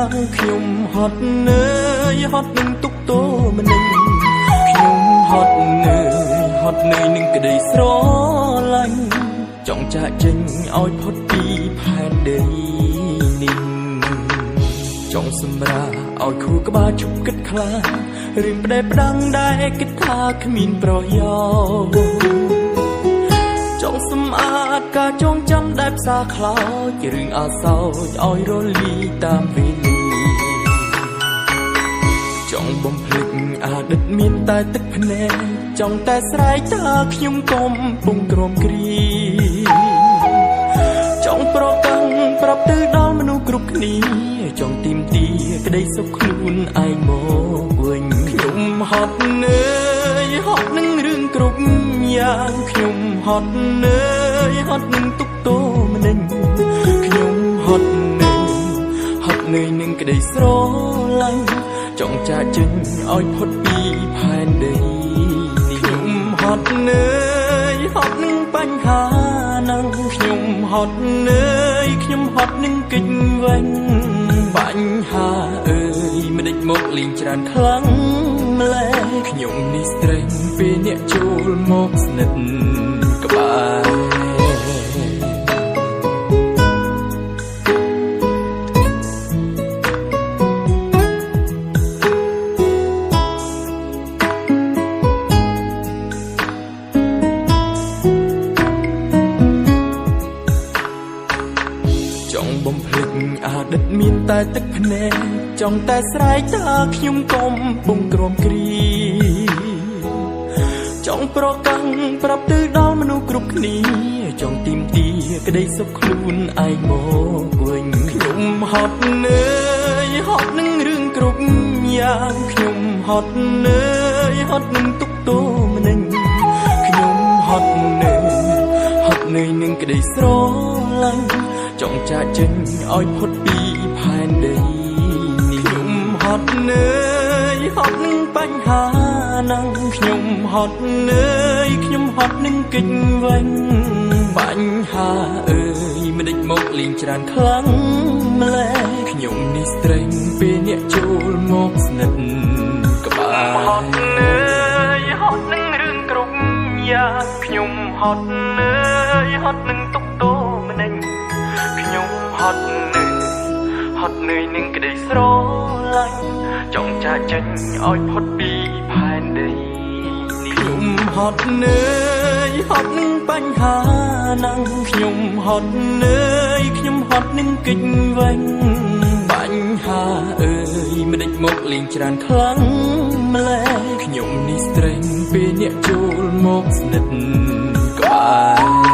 យ៉ាងខ្ញុំហត់នឿយហត់នឹងទុកទោម្នេញខ្ញុំហត់នឿយនឹងក្តីស្រឡាញ់ចង់ចាកចេញឲ្យផុតពីផែនដីនេះចង់សម្រាឲ្យខួរក្បាលជប់គិតខ្លារឿងផ្ដេសផ្ដាំងដែលគិតថាគ្មានប្រយោជន៍ចង់សម្អាតការចងចាំដែលផ្សារខ្លោចរឿងអាសោចឲ្យរលីតាមវេលាចង់បំភ្លេចអតីតមានតែទឹកភ្នែកចង់តែស្រែកថាខ្ញុំកំពុងក្រំគ្រីចង់ប្រកាន់ប្រាប់ទៅដល់មនុស្សគ្រប់គ្នាចង់ទីមទីក្តីសុខខ្លួនឯងមកវិញខ្ញុំហត់នឿយហត់នឹងរឿងគ្រប់យ៉ាងខ្ញុំហត់នឿយហត់នឹងទុកទោម្នេញខ្ញុំហត់នឿយនឹងក្តីស្រឡាញ់ចង់ចាកចេញឲ្យផុតពីផែនដីនេះខ្ញុំហត់នឿយហត់នឹងបញ្ហានឹងខ្ញុំហត់នឿយខ្ញុំហត់នឹងគេចវិញបញ្ហាអើយមិនដេចមកលេងច្រើនខ្លាំងម្លេះខ្ញុំនេះស្រេញពេលអ្នកចូលមកស្និទ្ធក្បែរចង់បំភ្លេចអតីតមានតែទឹកភ្នែកចង់តែស្រែកថាខ្ញុំកំពុងក្រំគ្រីចង់ប្រកាន់ប្រាប់ទៅដល់មនុស្សគ្រប់គ្នាចង់ទីមទីក្តីសុខខ្លួនឯងមកវិញខ្ញុំហត់នឿយហត់នឹងរឿងគ្រប់យ៉ាងខ្ញុំហត់នឿយហត់នឹងទុកទោម្នេញខ្ញុំហត់នឿយនឹងក្តីស្រឡាញ់ចង់ចាកចេញឲ្យផុតពីផែនដីនេះខ្ញុំហត់នឿយហត់នឹងបញ្ហានឹងខ្ញុំហត់នឿយខ្ញុំហត់នឹងគេចវិញបញ្ហាអើយមិនដេចមកលេងច្រើនខ្លាំងម្លេះខ្ញុំនេះស្រេញពេលអ្នកចូលមកស្និទ្ធក្បែរហត់នឿយហត់នឹងរឿងគ្រប់យ៉ាងខ្ញុំហត់នឿយហត់នឹងទុកទោម្នេញខ្ញុំហត់នឿយនឹងក្តីស្រឡាញ់ចង់ចាកចេញឲ្យផុតពីផែនដីនេះខ្ញុំហត់នឿយហត់នឹងបញ្ហានឹងខ្ញុំហត់នឿយខ្ញុំហត់នឹងគេចវិញបញ្ហាអើយមិនដេចមកលេងច្រើនខ្លាំងម្លេះខ្ញុំនេះស្រេញពេលអ្នកចូលមកស្និទ្ធក្បែរ